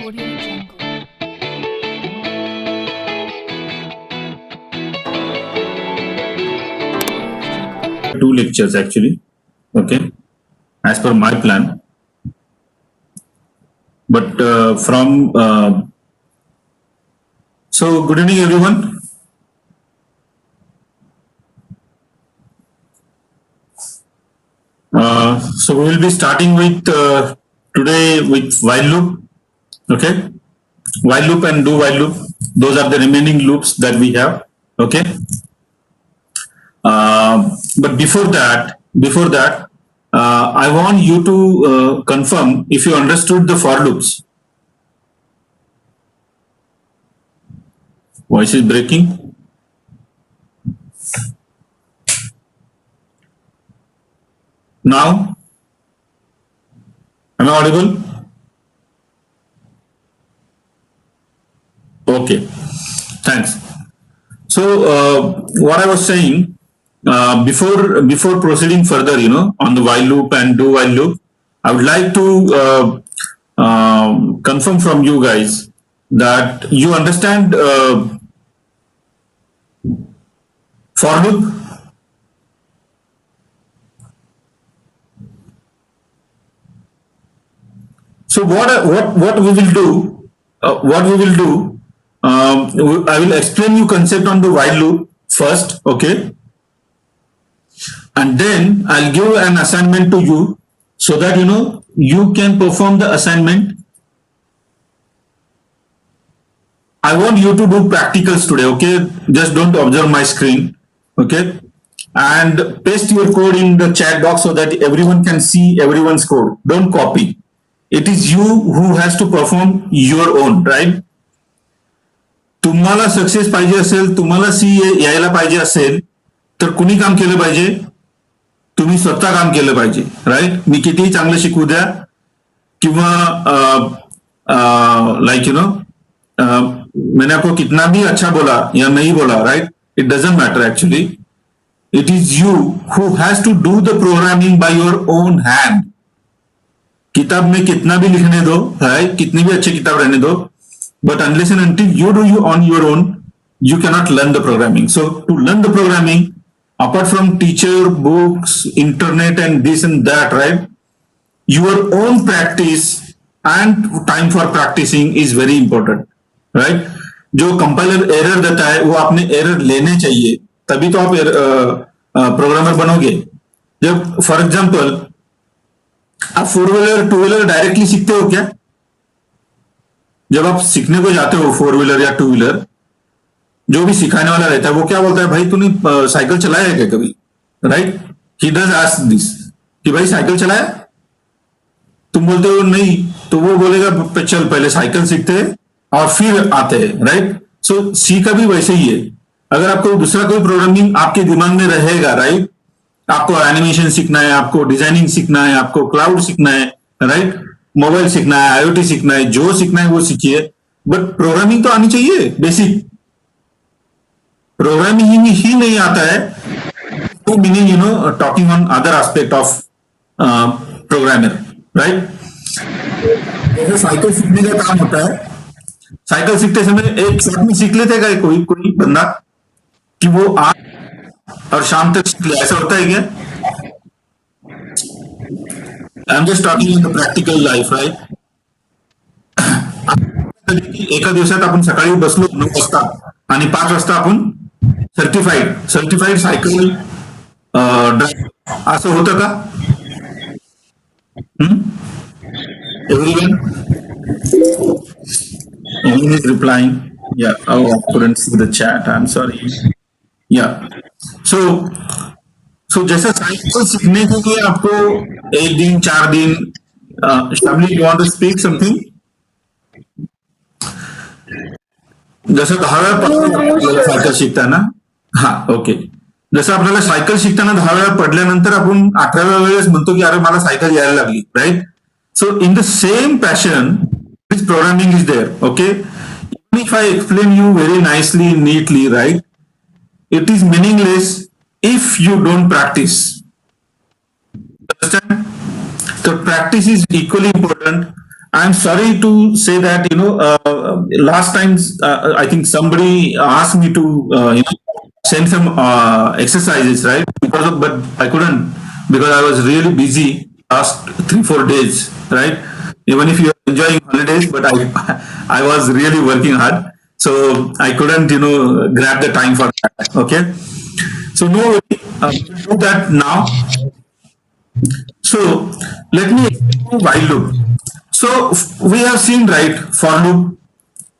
Audio Jungle. Two lectures actually, okay, as per my plan. But so good evening everyone. So we will be starting with today with while loop, okay, while loop and do while loop. Those are the remaining loops that we have, okay. But before that, I want you to confirm if you understood the for loops. Voice is breaking. Now, am I audible? Okay, thanks. So, what I was saying before proceeding further, on the while loop and do while loop, I would like to confirm from you guys that you understand for loop. So what we will do? I will explain you concept on the while loop first, okay, and then I'll give an assignment to you so that you can perform the assignment. I want you to do practicals today, okay? Just don't observe my screen, okay? And paste your code in the chat box so that everyone can see everyone's code. Don't copy. It is you who has to perform your own, right? तुम्हाला success पाहिजे असेल, तुम्हाला सी यायला पाहिजे असेल, तर कुणी काम केलं पाहिजे? तुम्ही स्वतः काम केलं पाहिजे, राईट? मी कितीही चांगलं शिकवू द्या किंवा लाइक मैंने आपको कितना भी अच्छा बोला या नहीं बोला, right, it doesn't matter actually. It is you who has to do the programming by your own hand. किताब में कितना भी लिखने दो, राइट, कितनी भी अच्छी किताब रहने दो, but unless and until you do you on your own, you cannot learn the programming. So to learn the programming, apart from teacher, books, internet and this and that, right, your own practice and time for practicing is very important, right? जो compiler error देता है वो आपने error लेने चाहिए, तभी तो आप प्रोग्रामर बनोगे. जब फॉर एग्जांपल आप four wheeler two wheeler directly सीखते हो क्या? जब आप सीखने को जाते हो फोर व्हीलर या टू व्हीलर, जो भी सिखाने वाला रहता है वो क्या बोलता है, भाई तूने साइकिल चलाया है क्या कभी, right? He does ask this कि भाई साइकिल चलाया? तुम बोलते हो नहीं, तो वो बोलेगा चल पहले साइकिल सीखते हैं और फिर आते हैं, राइट? सो सी का भी वैसे ही है. अगर आपको दूसरा कोई प्रोग्रामिंग आपके दिमाग में रहेगा, राइट, आपको एनिमेशन सीखना है, आपको डिजाइनिंग सीखना है, आपको क्लाउड सीखना है, राइट, मोबाइल सीखना है, आईओटी सीखना है, जो सीखना है वो सीखिए, बट प्रोग्रामिंग तो आनी चाहिए. बेसिक प्रोग्रामिंग ही नहीं आता है तो meaning talking on other aspect of programmer, right? जैसे साइकिल सीखने का काम होता है, साइकिल सीखते समय एक साथ में सीख लेते हैं कोई बंदा कि वो आज और शाम तक सीख ले, ऐसा होता है क्या? I am just talking in the practical life, right? एका दिवसात आपण सकाळी बसलो 9 वाजता आणि 5 वाजता आपण सर्टिफाईड सायकल ड्रायव्हर असं होतं का? Everyone is replying. Yeah. Oh, I couldn't see the chat. I'm sorry. Yeah. So जैसा साइकिल सीखने के लिए आपको 1 दिन 4 दिन, Shamli you want to speak something? जसं 10 वेळा सायकल शिकताना, हा ओके, जसं आपल्याला सायकल शिकताना 10 वेळा पडल्यानंतर आपण 18व्या वेळेस म्हणतो की अरे मला सायकल यायला लागली, right? So in the same passion this programming is there, okay. If I explain you very nicely, neatly, right, it is meaningless if you don't practice. Understand? So practice is equally important I'm sorry to say that, last time, I think somebody asked me to, send some exercises, right? But I couldn't because I was really busy last 3 4 days, right? Even if you are enjoying holidays, but I was really working hard, so I couldn't, grab the time for that. Okay, so no worry, we'll do that now. So let me explain while loop. So we have seen, right, for loop.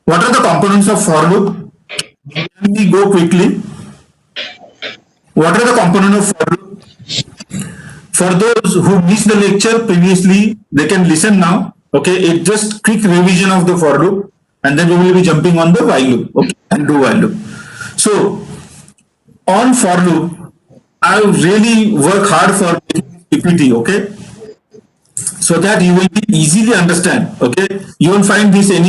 What are the components of for loop? Can we go quickly? What are the components of for loop? For those who missed the lecture previously, they can listen now. Okay, it's just quick revision of the for loop, and then we will be jumping on the while loop. Okay, and do while loop. So on for loop, I really work hard for PPT. Okay, so that you will be easily understand. Okay, you won't find this in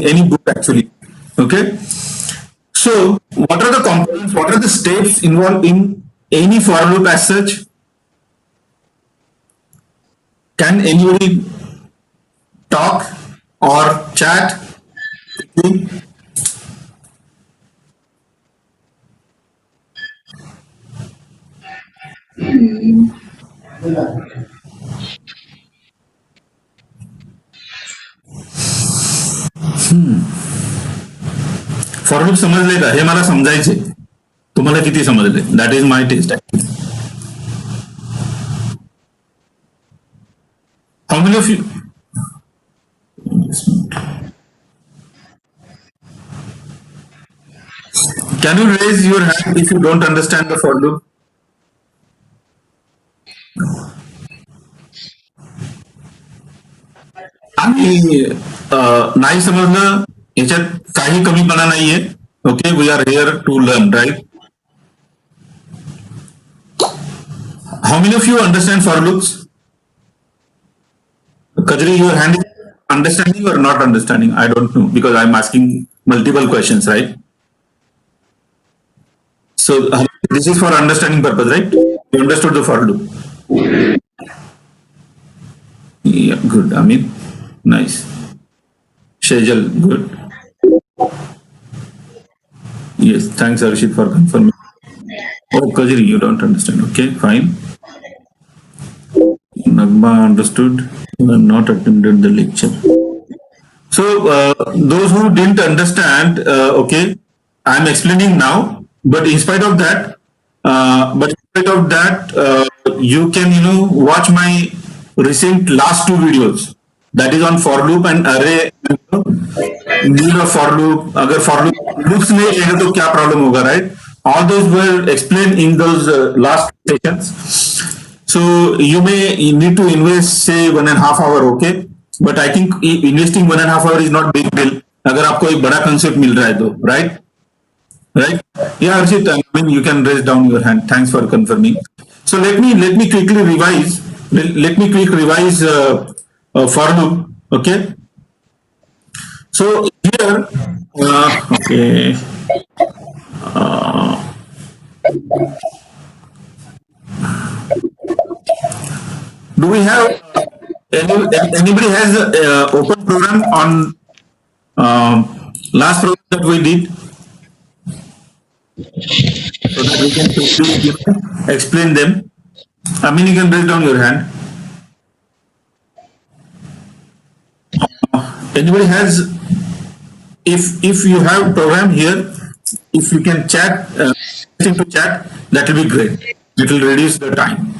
any book actually. Okay, so what are the components, what are the steps involved in any for loop as such? Can anybody talk or chat? For loop समजले का, हे मला समजायचे, तुम्हाला किती समजले? That is my test. How many of you can you raise your hand if you don't understand the for loop? आणि नाही समजलं याच्यात काही कमीपणा नाहीये. Okay, we are here to learn, right? How many of you understand for loops? Kadri, your hand is understanding or not understanding? I don't know because I'm asking multiple questions, right? So this is for understanding purpose, right? You understood the for loop. Yeah, good. I mean, nice. Shejal, good. Yes, thanks, Arshit, for confirming. Oh, Kajri, you don't understand. Okay, fine. Nagma understood. You have not attended the lecture. So, those who didn't understand, okay, I'm explaining now. But in spite of that, you can, watch my recent last two videos. That is on for loop and array. Need of for loop. अगर for loop loops नहीं रहेगा तो क्या problem होगा, right? All those were explained in those last sessions. So you need to invest say 1.5 hours, okay? But I think investing 1.5 hours is not big deal. अगर आपको एक बड़ा concept मिल रहा है तो, right? Right? Yeah, Arshit, I mean you can raise down your hand. Thanks for confirming. So let me quickly revise. Let me quick revise for loop. Okay. So here, okay. Do we have anybody has open program on last program that we did, so that we can quickly explain them? I mean, you can raise down your hand. Anybody has? If you have program here, if you can chat into chat, that will be great. It will reduce the time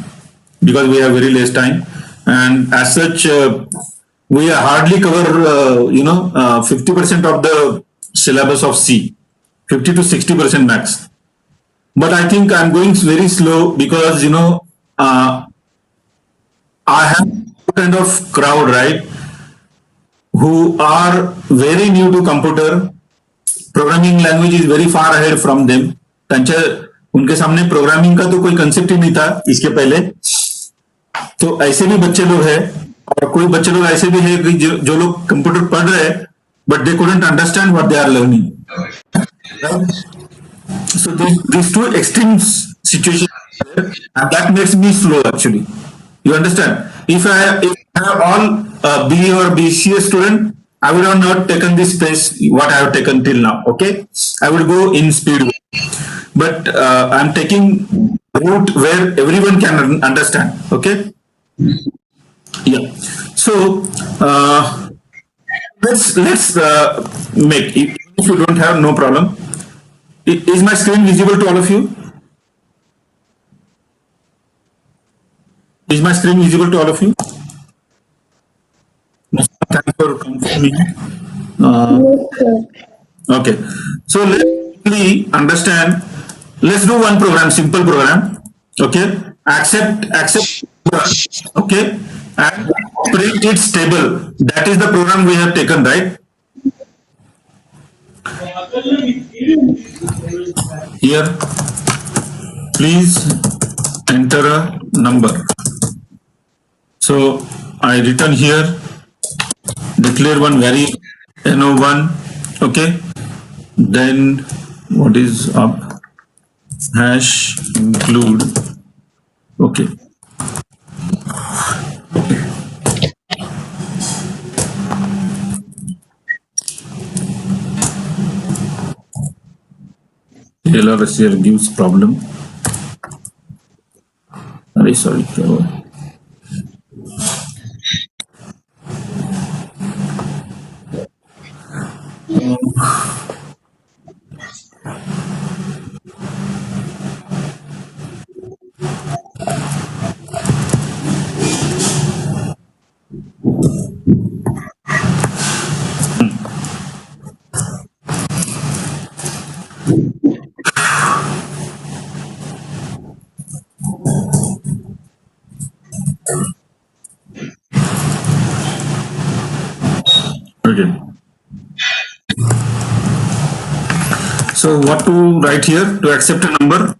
because we have very less time, and as such, we hardly cover 50% of the syllabus of C, 50 to 60% max. But I think I'm going very slow because I have kind of crowd, right, who are very new to computer. Programming language is very far ahead from them. उनके सामने programming का तो कोई concept ही नहीं था इसके पहले. तो ऐसे भी बच्चे लोग हैं और कोई बच्चे लोग ऐसे भी हैं कि जो लोग कंप्यूटर पढ़ रहे हैं but they couldn't understand what they are learning. So these two extreme situations, and that makes me slow actually. You understand? If I have all B or BCA student, I would have not taken this space what I have taken till now. Okay, I will go in speed, but I'm taking route where everyone can understand. Okay, yeah. So let's make. If you don't have, no problem. Is my screen visible to all of you? Is my screen visible to all of you? Thanks for confirming. Uh, okay. So let's quickly understand. Let's do one program, simple program. Okay. Accept. Okay. And print its table. That is the program we have taken, right? Here, please enter a number. So I written here, declare one variable no1. Okay. Then what is up? Hash include. Okay. LRS here gives problem. Sorry. Okay. So what to write here to accept a number?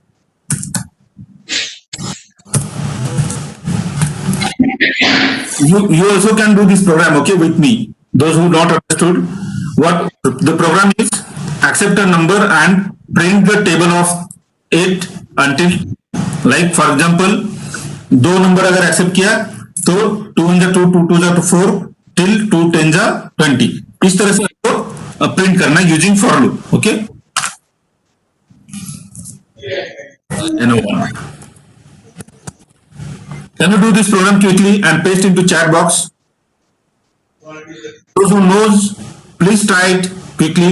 You also can do this program, okay, with me. Those who not understood what the program is, accept a number and print the table of it until, like for example, दो number अगर accept किया तो 2 1 2 2 2 जा 4 till 2 10 जा 20, इस तरह से आपको प्रिंट करना using for loop. Okay. Can you do this program quickly and paste into chat box? Those who knows, please try it quickly.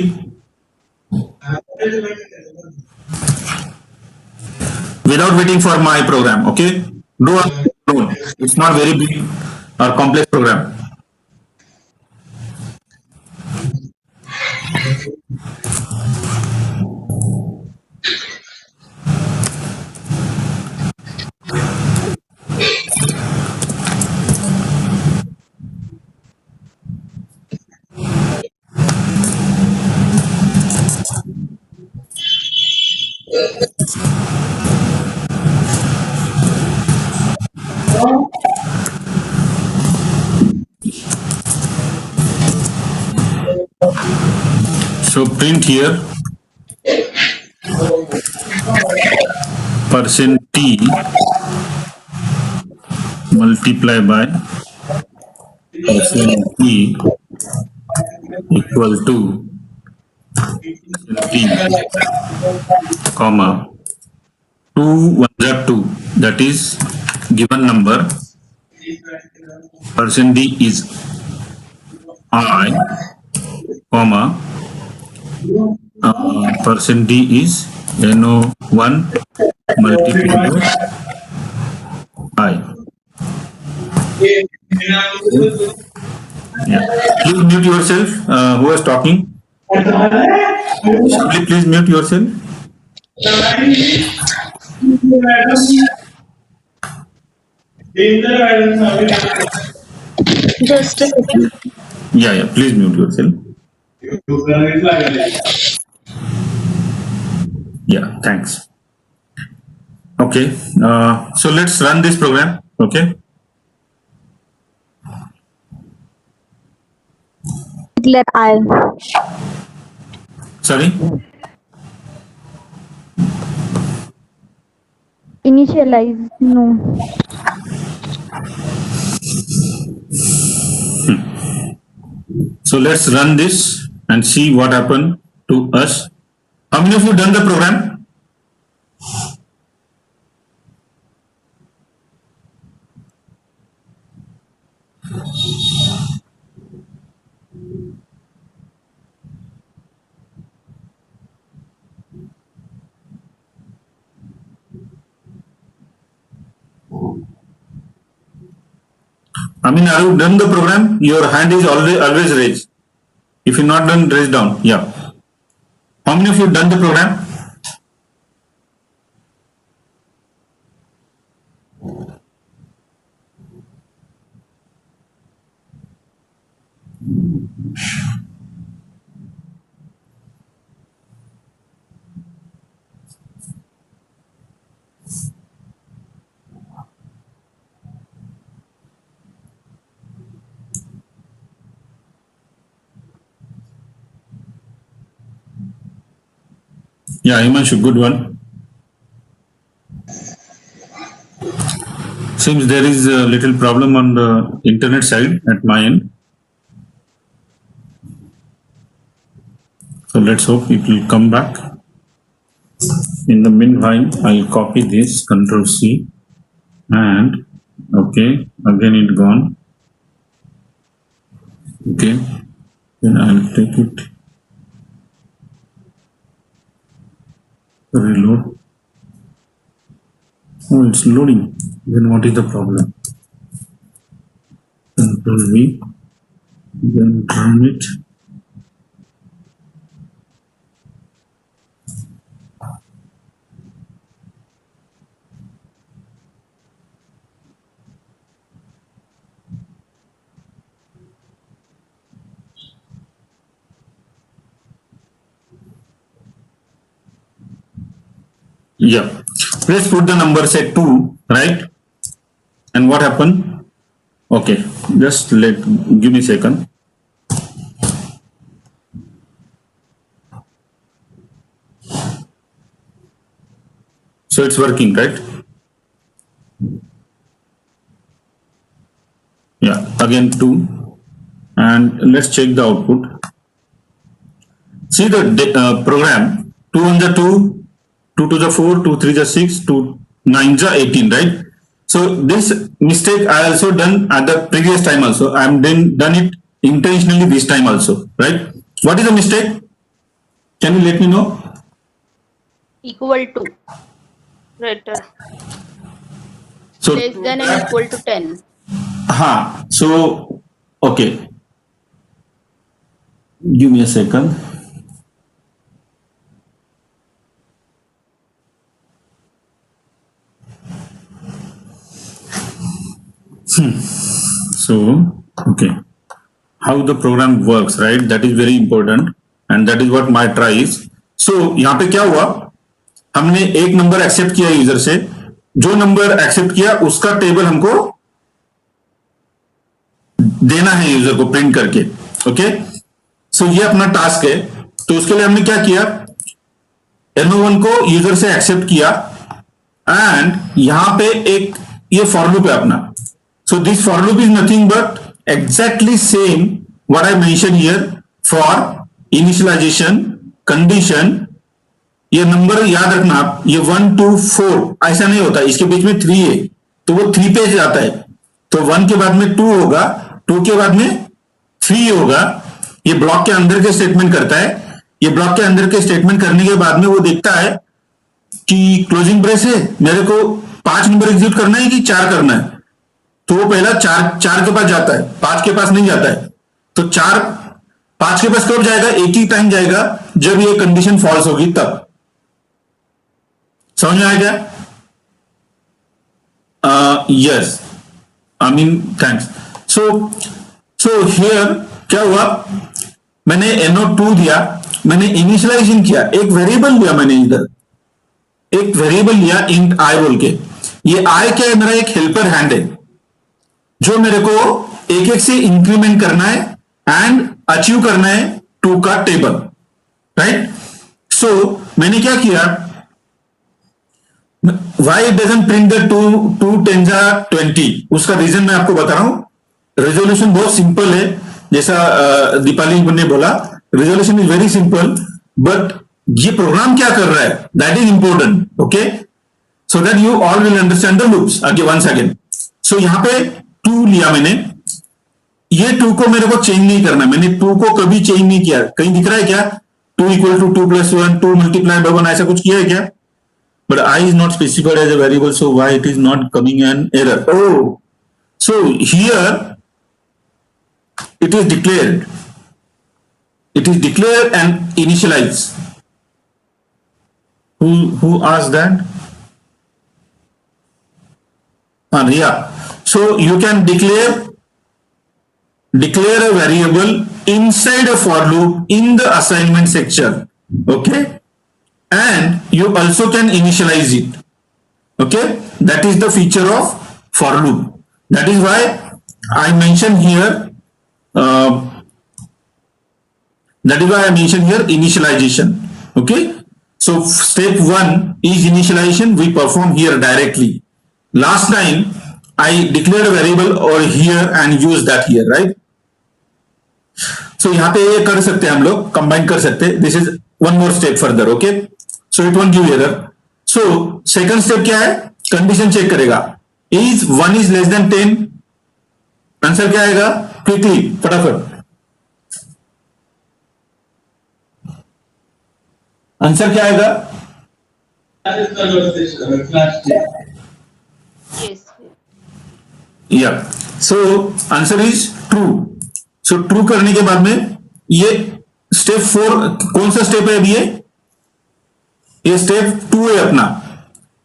Without waiting for my program, okay? Do it alone. It's not very big or complex program. So print here %t multiply by %t equal to %t comma 2 1 2, that is given number %d is I comma %d is no1 multiplied by I. Yeah. Please mute yourself. Who is talking? Please mute yourself. Just a second. Yeah. Please mute yourself. Yeah. Thanks. Okay. So let's run this program. Okay. Declare I. Sorry. Initialize. No. So let's run this and see what happened to us. How many of you done the program? I mean, are you done the program? Your hand is always raised. If you're not done, raise down. Yeah. How many of you done the program? Yeah, Himanshu, good one. Seems there is a little problem on the internet side at my end. So let's hope it will come back. In the meanwhile, I'll copy this, Control C, and okay, again it gone. Okay, then I'll take it, reload. Oh, it's loading. Then what is the problem? Control V, then run it. Yeah, let's put the number say 2, right? And what happened? Okay, just give me a second. So it's working, right? Yeah, again 2, and let's check the output. See the program, 2 on the 2, 2 to the 4, 2 3 the 6, 2 9 the 18, right? So this mistake I also done at the previous time also. I'm done it intentionally this time also, right? What is the mistake? Can you let me know? Equal to greater So less than and equal to 10. So okay, give me a second. So okay, how the program works, right? That is very important, and that is what my try is. So यहाँ पे क्या हुआ, हमने एक number except किया user से, जो number except किया उसका टेबल हमको देना है यूजर को प्रिंट करके. ओके, सो ये अपना टास्क है. तो उसके लिए हमने क्या किया, NO1 को यूजर से एक्सेप्ट किया, एंड यहां पे एक ये फॉर लूप है अपना. So this for loop is nothing but exactly same what I mentioned here for initialization condition. ये नंबर याद रखना आप, ये 1 2 4 ऐसा नहीं होता, इसके बीच में 3 है तो वो 3 पे जाता है. तो 1 के बाद में 2 होगा, 2 के बाद में 3 होगा. ये ब्लॉक के अंदर के स्टेटमेंट करता है. ये ब्लॉक के अंदर के स्टेटमेंट करने के बाद में वो देखता है कि क्लोजिंग ब्रेस है, मेरे को 5 नंबर एग्जीक्यूट करना है कि 4 करना है. तो वो पहला 4 के पास जाता है, 5 के पास नहीं जाता है. तो 5 के पास कब जाएगा, एक ही टाइम जाएगा जब ये कंडीशन फॉल्स होगी तब. समझ में आएगा? Yes, I mean thanks. So here क्या हुआ, मैंने NO2 दिया, मैंने इनिशियलाइजेशन किया, एक वेरिएबल लिया मैंने, इधर एक वेरिएबल लिया इंट आई बोल के. ये आई क्या है, मेरा एक हेल्पर हैंड है जो मेरे को एक एक से इंक्रीमेंट करना है एंड अचीव करना है 2 का टेबल, राइट? सो मैंने क्या किया, वाई डजंट प्रिंट द 2 10 20, उसका रीजन मैं आपको बता रहा हूं. रेजोल्यूशन बहुत सिंपल है. जैसा दीपाली ने बोला, resolution is very simple, but ये प्रोग्राम क्या कर रहा है, that is important. Okay, so that you all will understand the loops. अगे वंस अगेन, सो यहाँ पे 2 लिया मैंने, ये 2 को मेरे को चेंज नहीं करना, मैंने 2 को कभी चेंज नहीं किया. कहीं दिख रहा है क्या 2 equal to 2 plus 1, 2 multiply by 1, ऐसा कुछ किया है क्या? But I is not specified as a variable, so why it is not coming an error? Oh, so here it is declared and initialized. Who asked that? Yeah, so you can declare a variable inside a for loop in the assignment section. Okay, and you also can initialize it. Okay, that is the feature of for loop. That is why I mentioned here initialization. Okay, so step 1 is initialization, we perform here directly. Last time I declared a variable over here and used that here, right? So यहाँ पे ये कर सकते हैं हम लोग, combine कर सकते हैं. This is one more step further. Okay, so it won't give error. So second step क्या है, condition check करेगा. Is 1 is less than 10? Answer क्या आएगा? क्विकली, फटाफट आंसर क्या आएगा? Yes. या, so answer is true. So true करने के बाद में ये स्टेप 4, कौन सा स्टेप है अभी? ये स्टेप 2 है अपना.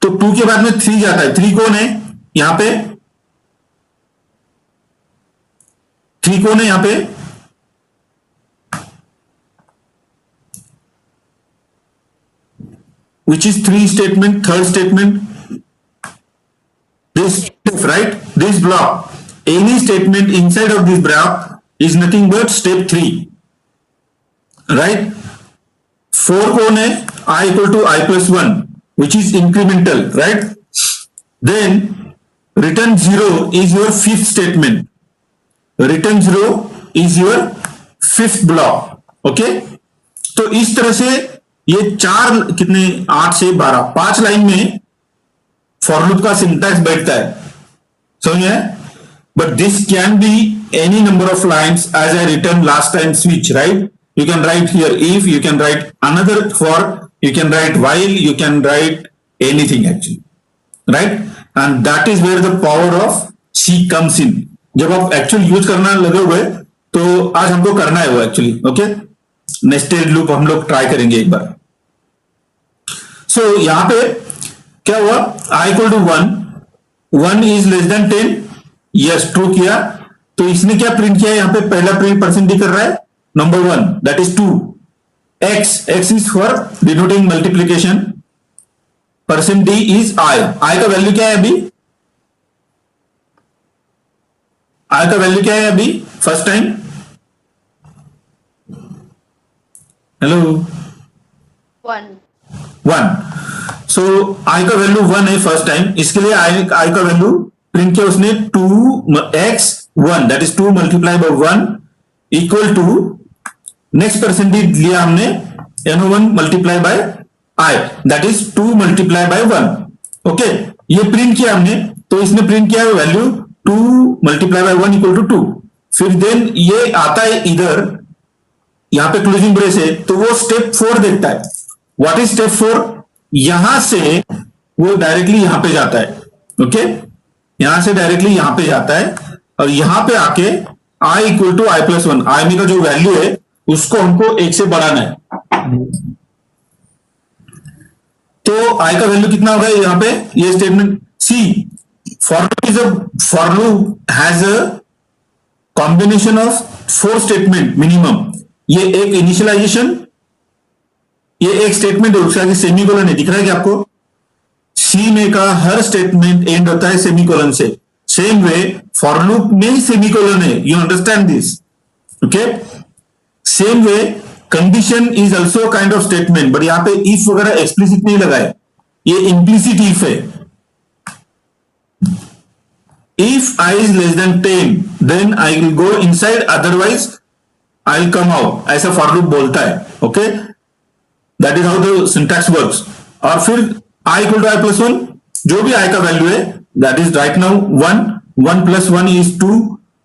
तो 2 के बाद में 3 जाता है. 3 कौन है यहां पे? 3 कौन है यहां पे? Which is 3 statement, third statement, this step, right? This block, any statement inside of this block is nothing but step 3, right? 4 कौन है? I equal to I plus 1, which is incremental, right? Then return 0 is your 5th statement. Return 0 is your 5th block. Okay, तो इस तरह से ये 4 कितने 8 से 12 5 line में फॉर लूप का सिंटैक्स बैठता है, समझे? But this can be any number of lines as I return last time switch, right? You can write here if, you can write another for, you can write while, you can write anything actually, right? And that is where the power of C comes in. जब आप actual use करना लगे हुए तो आज हमको करना है वो एक्चुअली. ओके, नेस्टेड लूप हम लोग ट्राई करेंगे एक बार. सो यहां पे क्या हुआ? i equal to 1 is less than 10. Yes, true किया. तो इसने क्या प्रिंट किया? यहां पे पहला प्रिंट परसेंट कर रहा है number 1, that is 2. x is for denoting multiplication, percent d is i. का वैल्यू क्या है अभी? i का वैल्यू क्या है अभी first time? Hello, 1. So i का वैल्यू 1 है फर्स्ट टाइम. इसके लिए i का वैल्यू प्रिंट किया उसने 2x1, that is 2 multiply by 1 equal to next percentage लिया हमने n1 multiply by i, that is 2 multiply by 1. Okay, ये प्रिंट किया हमने, तो इसने प्रिंट किया value 2 multiply by 1 equal to 2. फिर देन ये आता है इधर, यहां पे क्लोजिंग ब्रेस है, तो वो स्टेप 4 देखता है. What is step 4? यहां से वो डायरेक्टली यहां पे जाता है. ओके, यहां से डायरेक्टली यहां पे जाता है और यहां पे आके i equal to I plus 1, I में का जो वैल्यू है उसको हमको 1 से बढ़ाना है. तो i का वैल्यू कितना होगा यहां पे? ये statement C for loop has a combination of 4 statement minimum. ये एक इनिशियलाइजेशन, ये एक स्टेटमेंट है, उसका सेमीकोलन है, दिख रहा है क्या आपको? सी में का हर स्टेटमेंट एंड होता है सेमीकोलन से. सेम वे फॉर लूप में ही सेमीकोलन है. You understand this? Okay, same way condition is also kind of statement, but यहां पे इफ वगैरह एक्सप्लिसिट नहीं लगाए, ये इंप्लिसिट इफ है. if I is less than 10 then I will go inside, otherwise I will come out, ऐसा for loop बोलता है. Okay, that is how the syntax works. और फिर i equal to I plus one, जो भी i का value है that is right now 1, 1 plus 1 is 2,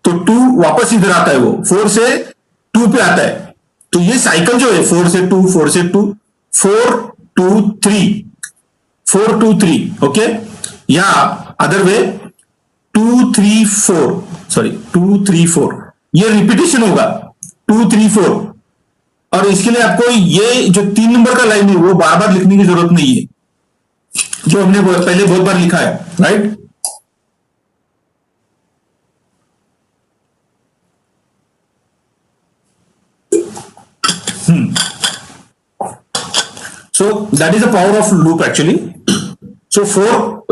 तो 2 वापस इधर आता है, वो 4 से 2 पे आता है. तो ये साइकिल जो है 4 से 2, 4 से 2, 4 2 3, 4 2 3. ओके, या अदर वे 2 3 4, सॉरी 2 3 4, ये रिपीटेशन होगा 2 3 4. और इसके लिए आपको ये जो 3 नंबर का लाइन है वो बार बार लिखने की जरूरत नहीं है, जो हमने पहले बहुत बार लिखा है, right. So that is the power of loop actually. So for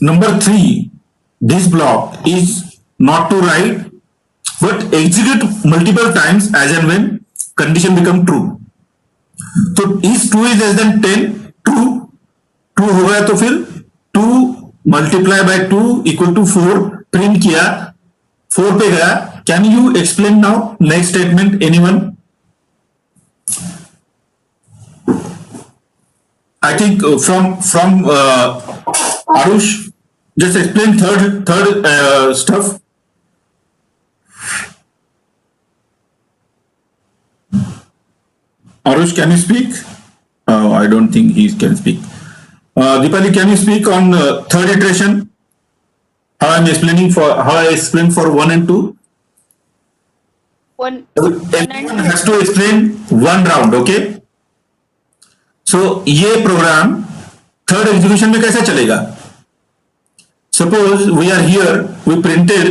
number 3, this block is not to write but execute multiple times as and when condition become true. तो is 2 is less than 10, true हो गया तो फिर 2 multiply by 2 equal to 4 print किया, 4 पे गया. Can you explain now next statement, anyone? I think from Arush, just explain third stuff. Arush, can you speak? I don't think he can speak. Deepali, can you speak on third iteration? How I explain for 1 and 2? Everyone has to explain one round, okay? So ये program third execution में कैसे चलेगा? Suppose we are here, we printed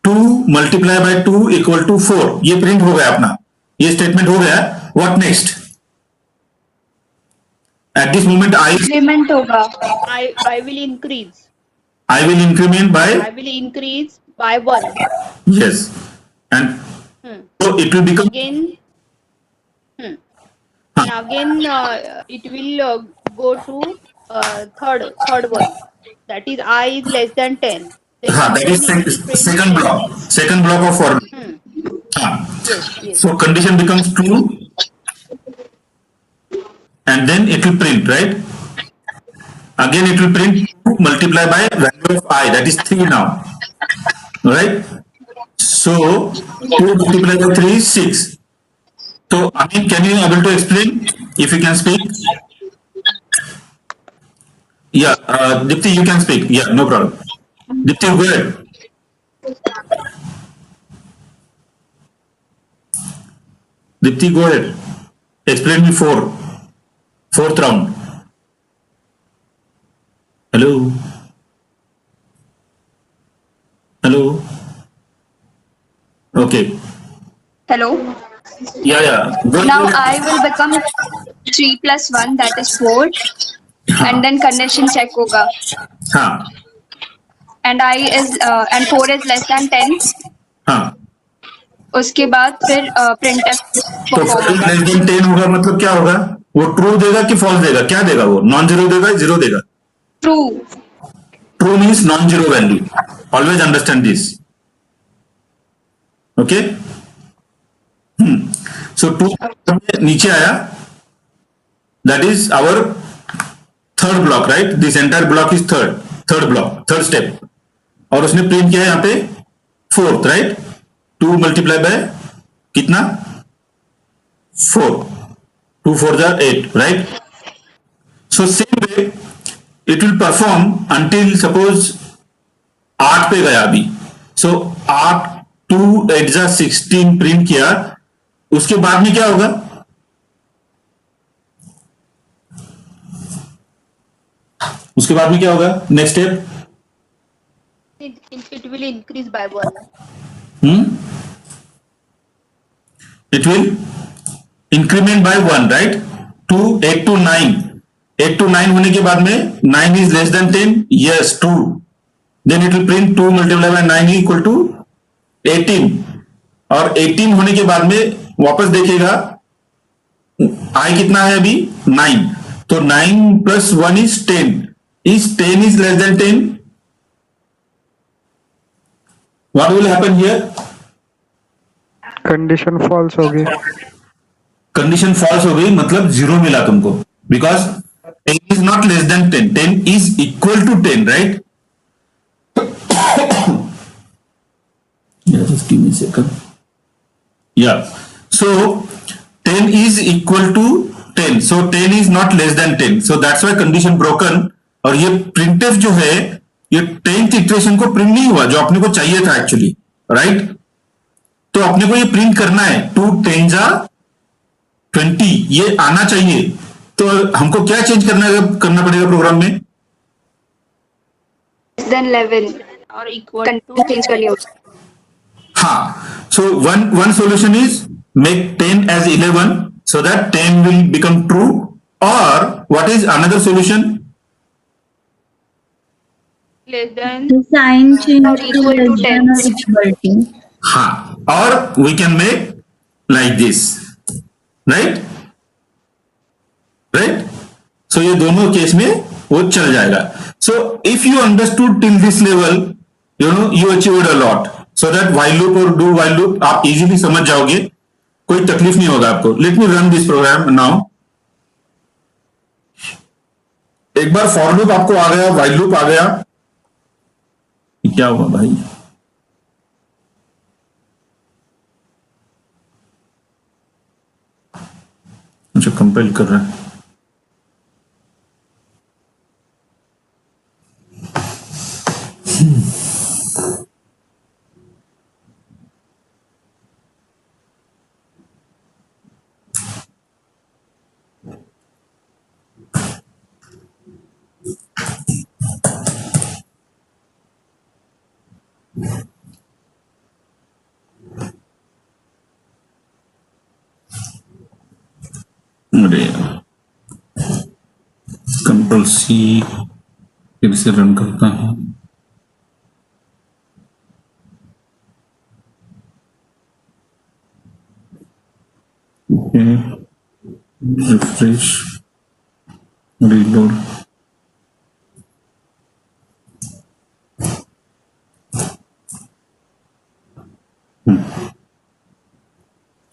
2 multiply by 2 equal to 4, ये print हो गया अपना, ये statement हो गया. What next? At this moment increment होगा. I will increase. I will increment by, I will increase by 1. yes, and so it will become Again, and again it will go to third one. That is I is less than 10. Then that is again it will print second block of for. Yes. So condition becomes true, and then it will print, right? Again it will print 2 multiply by value of I, that is 3 now, right? So 2 multiplied by 3 is 6. So Amin, can you able to explain if you can speak? Yeah, Dipti, you can speak. Yeah, no problem. Dipti, go ahead. Dipti, go ahead. Explain me fourth round. Hello. Okay. Hello. Yeah. Go Now ahead. I will become 3 plus 1, that is 4. And then condition check होगा. हाँ. And and 4 is less than 10. हाँ. उसके बाद फिर printf तो perform होगा. Less than 10 होगा मतलब क्या होगा? वो ट्रू देगा कि फॉल्स देगा? क्या देगा वो? नॉन जीरो देगा, जीरो देगा? True. True means non-zero value. Always understand this. Okay? So 2 नीचे आया. That is our third block, right? This entire block is third block, third step. और उसने प्रिंट किया है यहाँ पे fourth, right? 2 multiply by कितना? 4. 2 4 are 8, right? So same way it will perform until suppose 8 पे गया अभी. So 8 2 8 जा 16 प्रिंट किया, उसके बाद में क्या होगा? उसके बाद में क्या होगा? Next step it will increase by 1. It will increment by 1, right? 2 8 to 9. 8 to 9 होने के बाद में 9 is less than 10. Yes, 2. Then it will print 2 multiplied by 9 equal to 18. और 18 होने के बाद में वापस देखेगा I कितना है अभी? 9. तो 9 plus 1 is 10. Is 10 is less than 10? What will happen here? Condition false होगी. कंडीशन फॉल्स हो गई, मतलब जीरो मिला तुमको, because 10 is not less than 10, 10 is equal to 10, right? Just give me a second. Yeah. So 10 is equal to 10. So 10 is not less than 10. So that's why condition broken. और ये printf जो है, ये 10th iteration को print नहीं हुआ जो अपने को चाहिए था एक्चुअली, राइट? तो अपने को ये प्रिंट करना है 2 10 जा 20, ये आना चाहिए. तो हमको क्या चेंज करना पड़ेगा प्रोग्राम में? less than 11 और इक्वल कंडीशन चेंज करनी होगी. हाँ. So one solution is make 10 as 11 so that 10 will become true. Or what is another solution? Less than The sign change Or to equal to less than or equal to. हाँ. Or we can make like this, right? Right? So ये दोनों case में वो चल जाएगा. So if you understood till this level, you achieved a lot. So that while loop और do while loop आप easily समझ जाओगे, कोई तकलीफ नहीं होगा आपको. Let me run this program now. एक बार फॉर लूप आपको आ गया, while loop आ गया. क्या हुआ भाई? अच्छा, कंपेल कर रहा है. अरे कंट्रोल सी फिर से रन करता हूं. Okay, refresh, reload.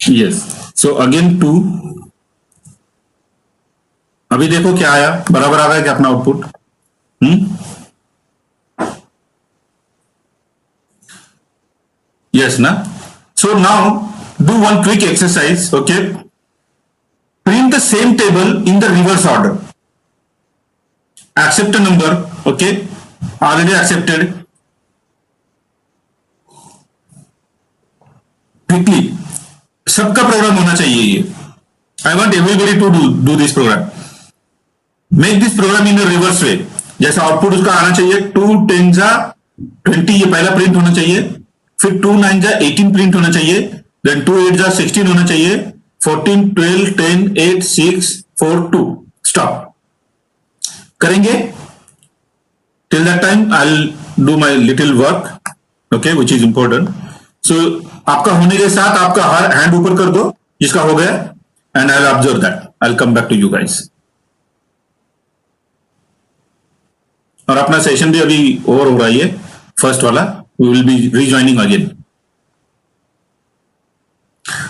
Yes. So again 2. अभी देखो क्या आया, बराबर आ गया क्या अपना आउटपुट? यस ना. So now do one quick exercise. Okay, print the same table in the reverse order. Accept a number. Okay, already accepted. Quickly, सबका प्रोग्राम होना चाहिए ये. I want everybody to do this program. Make this program in a reverse way. जैसा output उसका आना चाहिए 2 10 जा 20, ये पहला प्रिंट होना चाहिए. फिर 2 9 जा 18 प्रिंट होना चाहिए. देन 2 8 जा 16 होना चाहिए. 14 12 10 8 6 4 2. स्टॉप करेंगे. Till that time I will do my little work, okay, which is important. So आपका होने के साथ आपका हैंड ऊपर कर दो जिसका हो गया, and I will observe that. I will come back to you guys. और अपना सेशन भी अभी ओवर हो रहा है, फर्स्ट वाला. We will be rejoining again.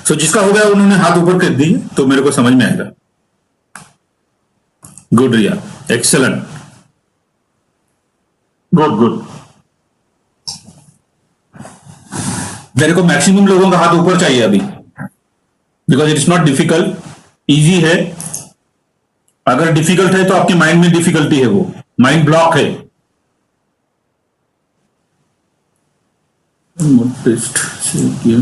So जिसका हो गया उन्होंने हाथ ऊपर कर दिए तो मेरे को समझ में आएगा. गुड रिया, एक्सेलेंट, गुड गुड. मेरे को मैक्सिमम लोगों का हाथ ऊपर चाहिए अभी, because it is not difficult, easy है. अगर डिफिकल्ट है तो आपके माइंड में डिफिकल्टी है, वो माइंड ब्लॉक है. टेस्ट सेव किया.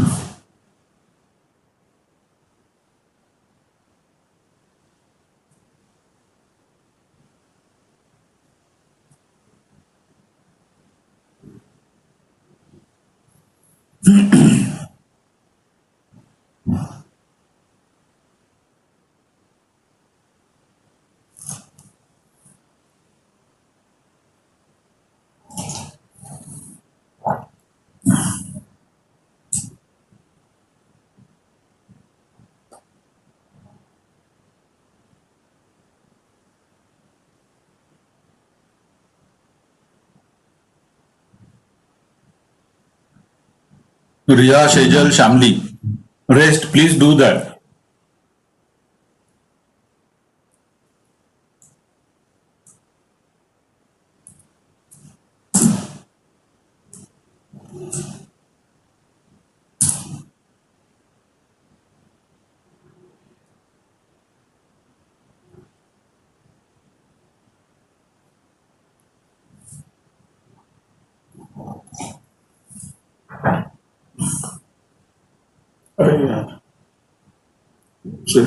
Riya, Shejal, Shamli. Rest, please do that. अरे यार, चल।